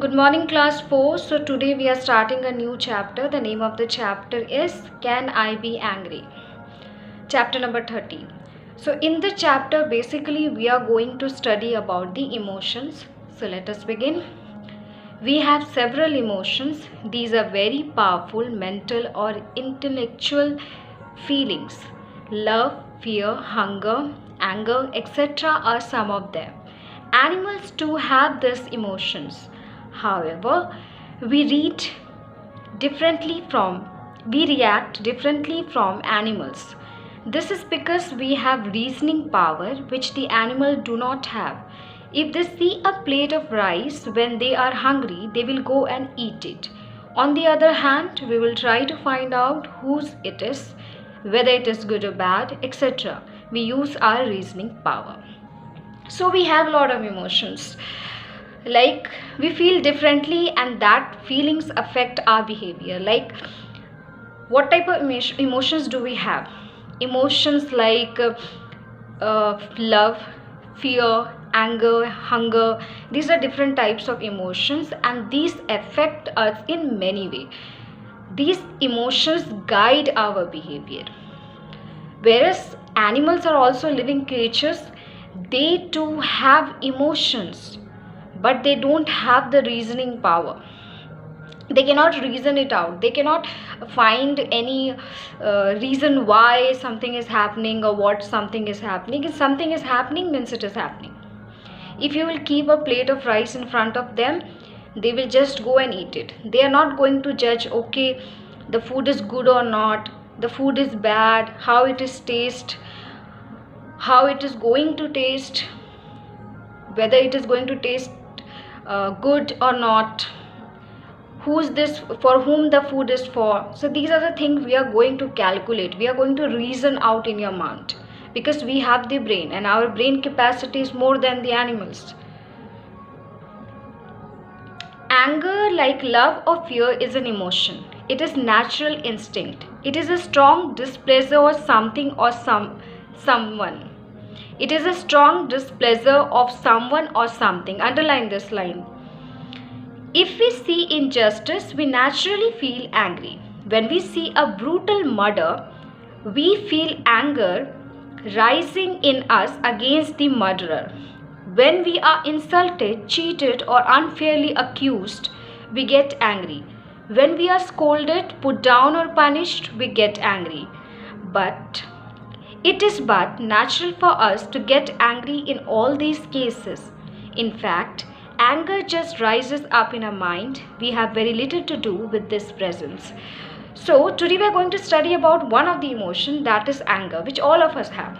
Good morning, class 4. So, today we are starting a new chapter. The name of the chapter is Can I Be Angry? Chapter number 13. So, in the chapter, basically, we are going to study about the emotions. So, let us begin. We have several emotions. These are very powerful mental or intellectual feelings. Love, fear, hunger, anger, etc. are some of them. Animals too have these emotions. However, we read differently from we react differently from animals. This is because we have reasoning power which the animal do not have. If they see a plate of rice when they are hungry, they will go and eat it. On the other hand, we will try to find out whose it is, whether it is good or bad, etc. We use our reasoning power. So we have a lot of emotions, like we feel differently and that feelings affect our behavior. Like, what type of emotions do we have? Emotions like love, fear, anger, hunger. These are different types of emotions and these affect us in many ways. These emotions guide our behavior. Whereas animals are also living creatures, they too have emotions, but they don't have the reasoning power. They cannot reason it out. They cannot find any reason why something is happening or what something is happening. If something is happening, means it is happening. If you will keep a plate of rice in front of them, they will just go and eat it. They are not going to judge, okay, the food is good or not, the food is bad, how it is taste, how it is going to taste, whether it is going to taste good or not, who's this, for whom the food is for. So these are the things we are going to calculate, we are going to reason out in your mind, because we have the brain and our brain capacity is more than the animals. Anger, like love or fear, is an emotion. It is natural instinct. It is a strong displeasure of something or someone. It is a strong displeasure of someone or something. Underline this line. If we see injustice, we naturally feel angry. When we see a brutal murder, we feel anger rising in us against the murderer. When we are insulted, cheated, or unfairly accused, we get angry. When we are scolded, put down, or punished, we get angry. But it is but natural for us to get angry in all these cases. In fact, anger just rises up in our mind. We have very little to do with this presence. So today we are going to study about one of the emotion, that is anger, which all of us have.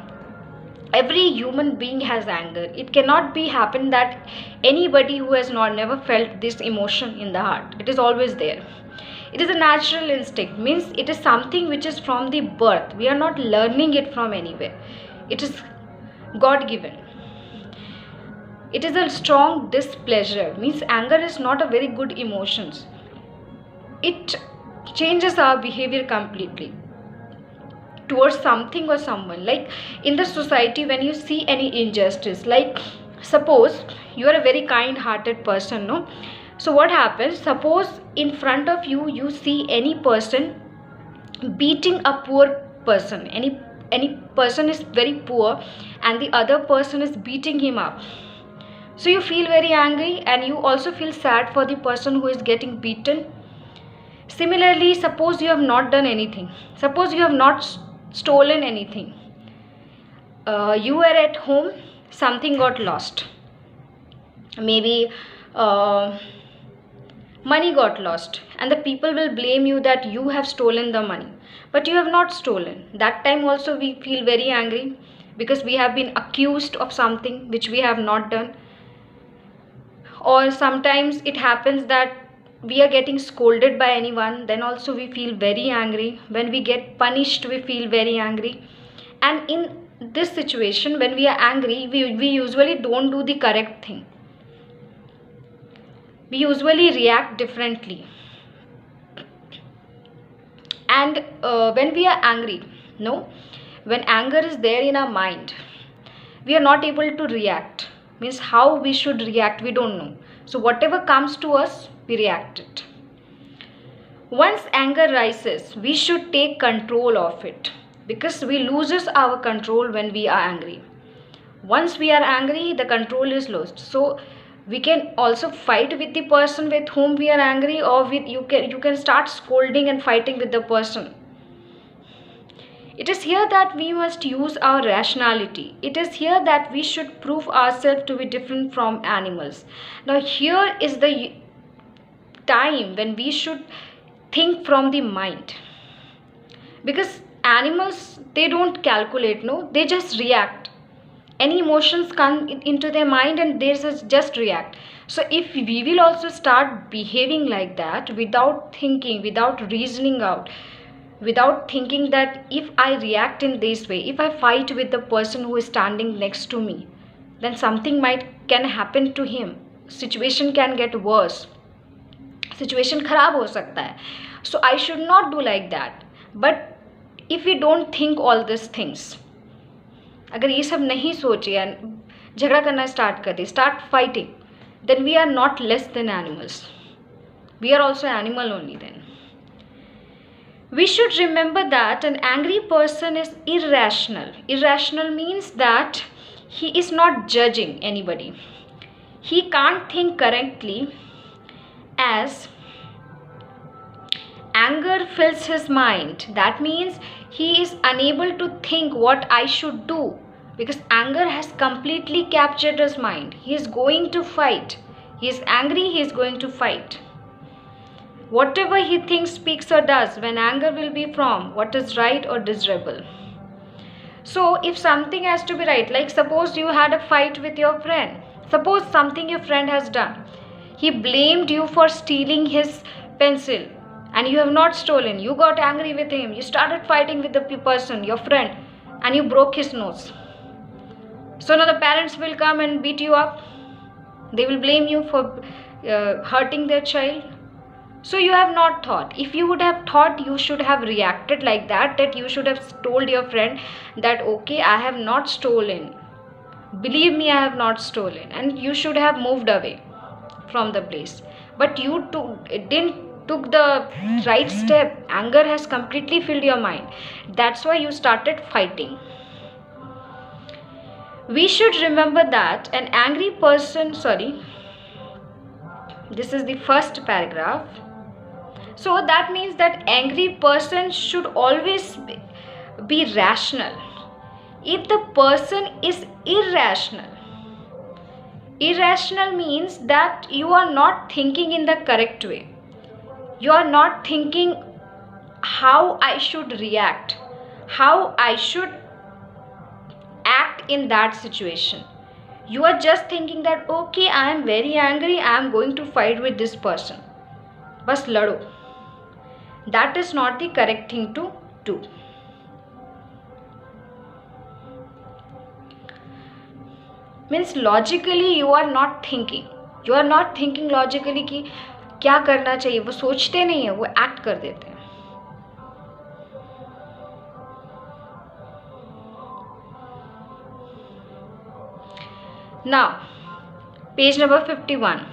Every human being has anger. It cannot be happen that anybody who has not never felt this emotion in the heart. It is always there. It is a natural instinct, means it is something which is from the birth. We are not learning it from anywhere. It is God given. It is a strong displeasure, means anger is not a very good emotion. It changes our behavior completely towards something or someone. Like in the society, when you see any injustice, like suppose you are a very kind hearted person, no? So what happens, suppose in front of you you see any person beating a poor person, any person is very poor and the other person is beating him up. So you feel very angry and you also feel sad for the person who is getting beaten. Similarly, suppose you have not done anything, suppose you have not stolen anything, you were at home, something got lost, maybe money got lost, and the people will blame you that you have stolen the money, but you have not stolen. That time also we feel very angry because we have been accused of something which we have not done. Or sometimes it happens that we are getting scolded by anyone, then also we feel very angry. When we get punished, we feel very angry. And in this situation, when we are angry, we usually don't do the correct thing. We usually react differently. And when we are angry, no, when anger is there in our mind, we are not able to react. Means how we should react, we don't know. So whatever comes to us, we react it. Once anger rises, we should take control of it, because we loses our control when we are angry. Once we are angry, the control is lost. So we can also fight with the person with whom we are angry, or with you can start scolding and fighting with the person. It is here that we must use our rationality. It is here that we should prove ourselves to be different from animals. Now here is the time when we should think from the mind, because animals, they don't calculate, no, they just react. Any emotions come into their mind and they just react. So if we will also start behaving like that, without thinking, without reasoning out, without thinking that if I react in this way, if I fight with the person who is standing next to me, then something can happen to him, situation can get worse, situation खराब हो सकता है. So I should not do like that. But if we don't think all these things, अगर ये सब नहीं सोचे झगड़ा करना स्टार्ट कर दे, start fighting, then we are not less than animals. We are also animal only then. We should remember that an angry person is irrational. Irrational means that he is not judging anybody. He can't think correctly, as anger fills his mind. That means he is unable to think what I should do, because anger has completely captured his mind. He is going to fight. He is angry, he is going to fight. Whatever he thinks, speaks or does when anger will be from what is right or desirable. So if something has to be right, like suppose you had a fight with your friend, suppose something your friend has done, he blamed you for stealing his pencil and you have not stolen, you got angry with him, you started fighting with the person, your friend, and you broke his nose. So now the parents will come and beat you up, they will blame you for hurting their child. So you have not thought. If you would have thought, you should have reacted like that you should have told your friend that okay, I have not stolen, believe me, I have not stolen, and you should have moved away from the place. But you didn't took the right step. Anger has completely filled your mind. That's why you started fighting. We should remember that an angry person, this is the first paragraph. So that means that angry person should always be rational. If the person is irrational means that you are not thinking in the correct way. You are not thinking how I should react, how I should act in that situation. You are just thinking that okay, I am very angry, I am going to fight with this person. Bas lado. That is not the correct thing to do. Means logically you are not thinking. You are not thinking logically कि क्या करना चाहिए, वो सोचते नहीं है, वो act कर देते हैं. Now, page number 51.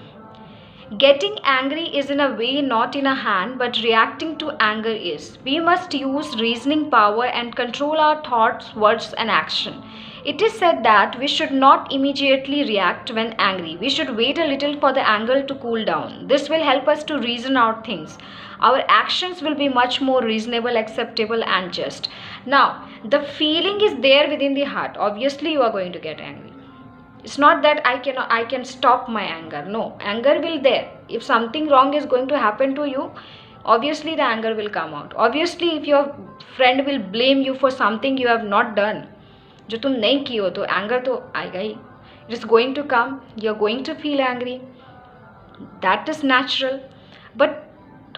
Getting angry is in a way not in a hand, but reacting to anger is. We must use reasoning power and control our thoughts, words and action. It is said that we should not immediately react when angry. We should wait a little for the anger to cool down. This will help us to reason out things. Our actions will be much more reasonable, acceptable and just. Now, the feeling is there within the heart. Obviously, you are going to get angry. It's not that I can stop my anger. No, anger will there. If something wrong is going to happen to you, obviously the anger will come out. Obviously, if your friend will blame you for something you have not done, जो तुम नहीं की हो, तो anger तो आएगा ही. It is going to come. You're going to feel angry. That is natural. But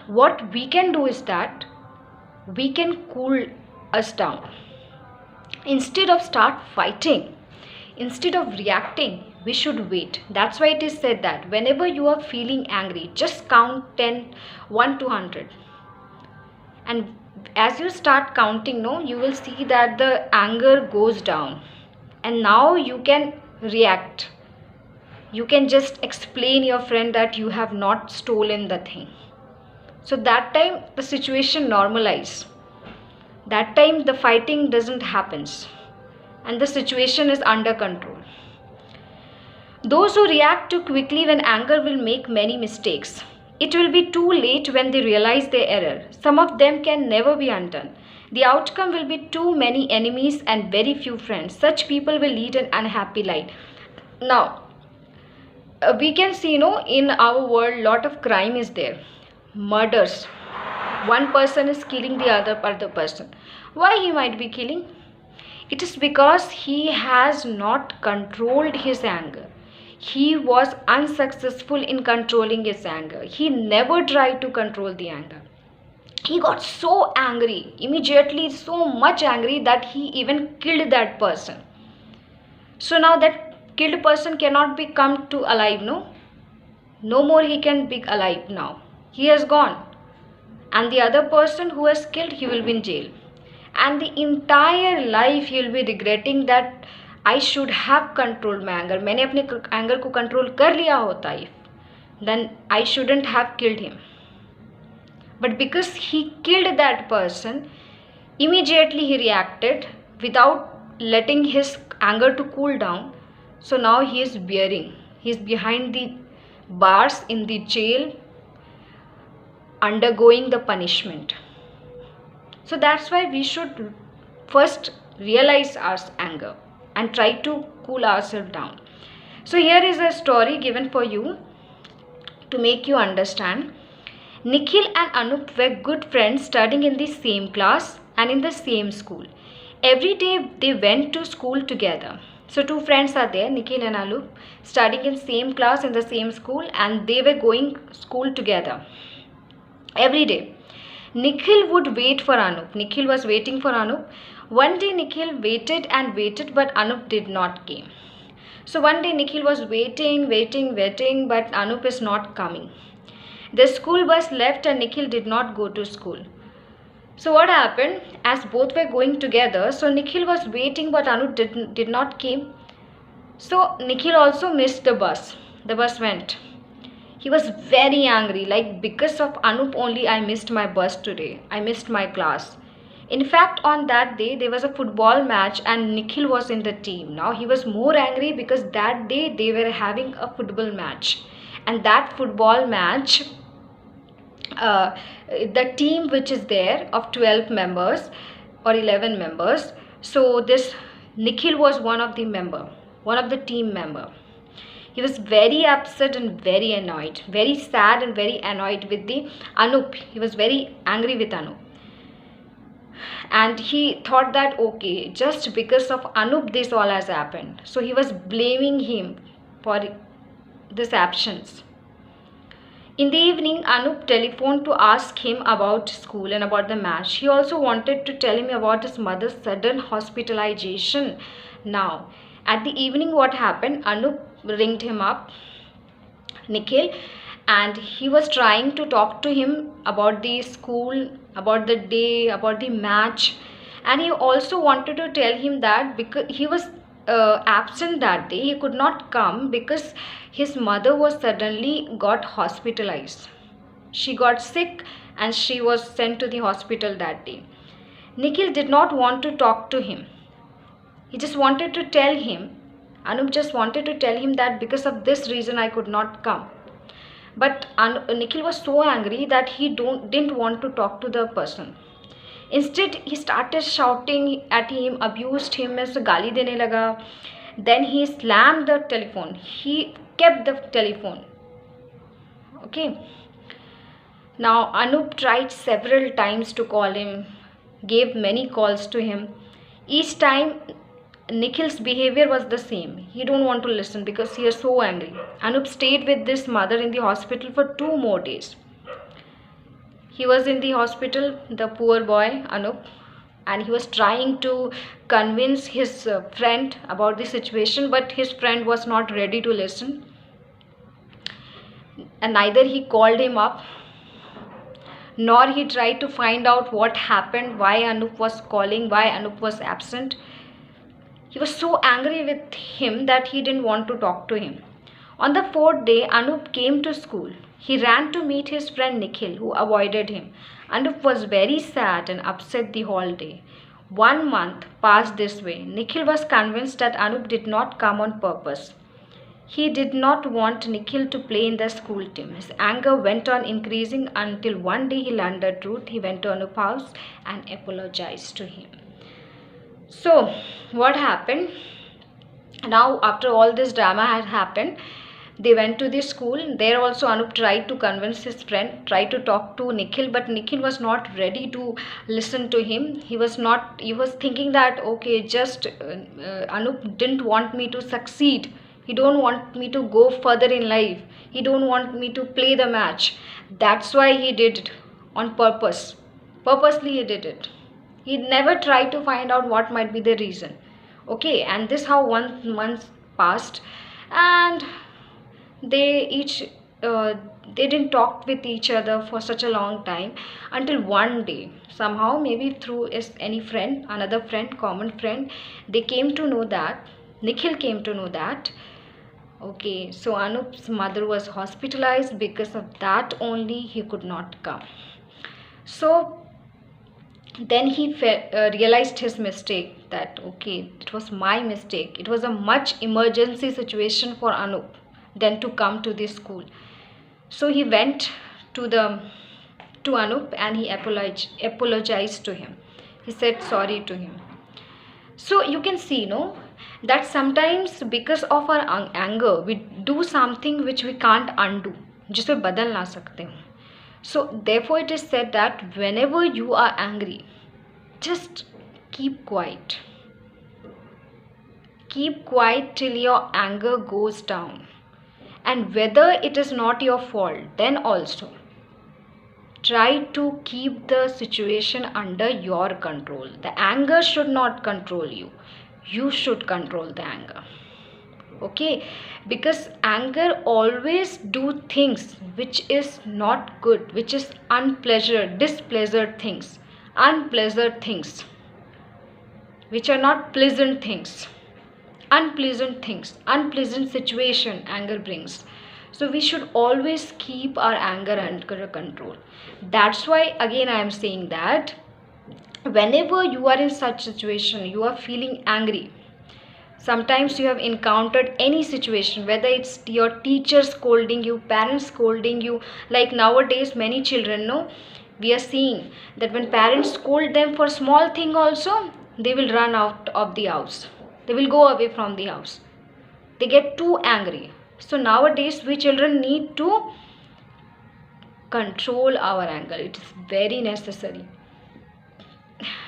what we can do is that we can cool us down. Instead of start fighting, instead of reacting, we should wait. That's why it is said that whenever you are feeling angry, just count 1 to 100. And as you start counting, you will see that the anger goes down. And now you can react. you can just explain your friend that you have not stolen the thing. So that time the situation normalizes. That time the fighting doesn't happen and the situation is under control. Those who react too quickly when anger will make many mistakes. It will be too late when they realize their error. Some of them can never be undone. The outcome will be too many enemies and very few friends. Such people will lead an unhappy life. Now, we can see, in our world, lot of crime is there. Murders. One person is killing the other person. Why he might be killing? It is because he has not controlled his anger. He was unsuccessful in controlling his anger. He never tried to control the anger. He got so angry, immediately so much angry that he even killed that person. So now that killed person cannot be come to alive, no more he can be alive now. He has gone. And the other person who has killed, he will be in jail. And the entire life he will be regretting that I should have controlled my anger. मैंने अपने anger को control कर लिया होता if, then I shouldn't have killed him. But because he killed that person, immediately he reacted without letting his anger to cool down. So now he is bearing. He is behind the bars in the jail, undergoing the punishment. So that's why we should first realize our anger and try to cool ourselves down. So here is a story given for you to make you understand. Nikhil and Anup were good friends studying in the same class and in the same school. Every day they went to school together. So two friends are there, Nikhil and Anup, studying in same class in the same school, and they were going school together. Every day. Nikhil would wait for Anup. Nikhil was waiting for Anup. One day Nikhil waited and waited, but Anup did not came. So one day Nikhil was waiting, but Anup is not coming. The school bus left and Nikhil did not go to school. So what happened? As both were going together, so Nikhil was waiting, but Anup did not came. So Nikhil also missed the bus. The bus went. He was very angry, like because of Anup only I missed my bus today. I missed my class. In fact, on that day there was a football match and Nikhil was in the team. Now he was more angry because that day they were having a football match. And that football match, the team which is there of 12 members or 11 members. So this Nikhil was one of the team member. He was very upset and very annoyed, very sad and very annoyed with the Anup. He was very angry with Anup. And he thought that, okay, just because of Anup this all has happened. So he was blaming him for this absence. In the evening, Anup telephoned to ask him about school and about the match. He also wanted to tell him about his mother's sudden hospitalization. Now, at the evening, what happened? Anup ringed him up, Nikhil, and he was trying to talk to him about the school, about the day, about the match, and he also wanted to tell him that because he was absent that day, he could not come because his mother was suddenly got hospitalized. She got sick and she was sent to the hospital that day. Nikhil did not want to talk to him. He just wanted to tell him, Anup just wanted to tell him that because of this reason I could not come. But Nikhil was so angry that he didn't want to talk to the person. Instead, he started shouting at him, abused him, ऐसे गाली देने लगा. Then he slammed the telephone. He kept the telephone. Okay. Now Anup tried several times to call him, gave many calls to him. Each time Nikhil's behavior was the same. He don't want to listen because he is so angry. Anup stayed with this mother in the hospital for 2 more days. He was in the hospital, the poor boy Anup, and he was trying to convince his friend about the situation, but his friend was not ready to listen. And neither he called him up, nor he tried to find out what happened, why Anup was calling, why Anup was absent. He was so angry with him that he didn't want to talk to him. On the fourth day, Anup came to school. He ran to meet his friend Nikhil, who avoided him. Anup was very sad and upset the whole day. 1 month passed this way. Nikhil was convinced that Anup did not come on purpose. He did not want Nikhil to play in the school team. His anger went on increasing until one day he learned the truth. He went to Anup's house and apologized to him. So, what happened? Now, after all this drama had happened, they went to the school. There also Anup tried to convince his friend, tried to talk to Nikhil, but Nikhil was not ready to listen to him. He was thinking that, okay, just Anup didn't want me to succeed. He don't want me to go further in life. He don't want me to play the match. That's why he did it on purpose. Purposely he did it. He never tried to find out what might be the reason. Okay, and this how 1 month passed, and they each they didn't talk with each other for such a long time, until one day, somehow, maybe through any friend, another friend, common friend, they came to know that Nikhil came to know that, okay, so Anup's mother was hospitalized. Because of that only he could not come. So then he realized his mistake, that okay, it was my mistake. It was a much emergency situation for Anup than to come to this school. So he went to Anup and he apologized to him. He said sorry to him. So you can see, no, that sometimes because of our anger we do something which we can't undo, जिसे बदल ना सकते हो. So therefore it is said that whenever you are angry, just keep quiet. Keep quiet till your anger goes down. And whether it is not your fault, then also try to keep the situation under your control. The anger should not control you. You should control the anger. Okay, because anger always do things which is not good, which is displeasure things, unpleasant things, which are not pleasant things, unpleasant situation anger brings. So we should always keep our anger under control. That's why again I am saying that whenever you are in such situation, you are feeling angry, sometimes you have encountered any situation, whether it's your teacher scolding you, parents scolding you, like nowadays many children, no, we are seeing that when parents scold them for small thing also, they will run out of the house, they will go away from the house, they get too angry. So nowadays we children need to control our anger. It is very necessary.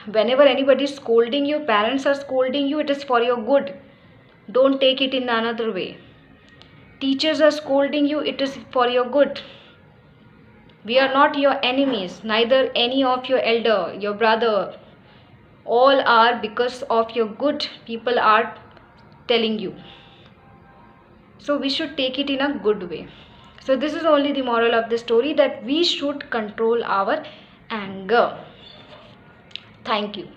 Whenever anybody is scolding you, parents are scolding you, it is for your good. Don't take it in another way. Teachers are scolding you, it is for your good. We are not your enemies, neither any of your elder, your brother. All are because of your good. People are telling you. So we should take it in a good way. So this is only the moral of the story, that we should control our anger. Thank you.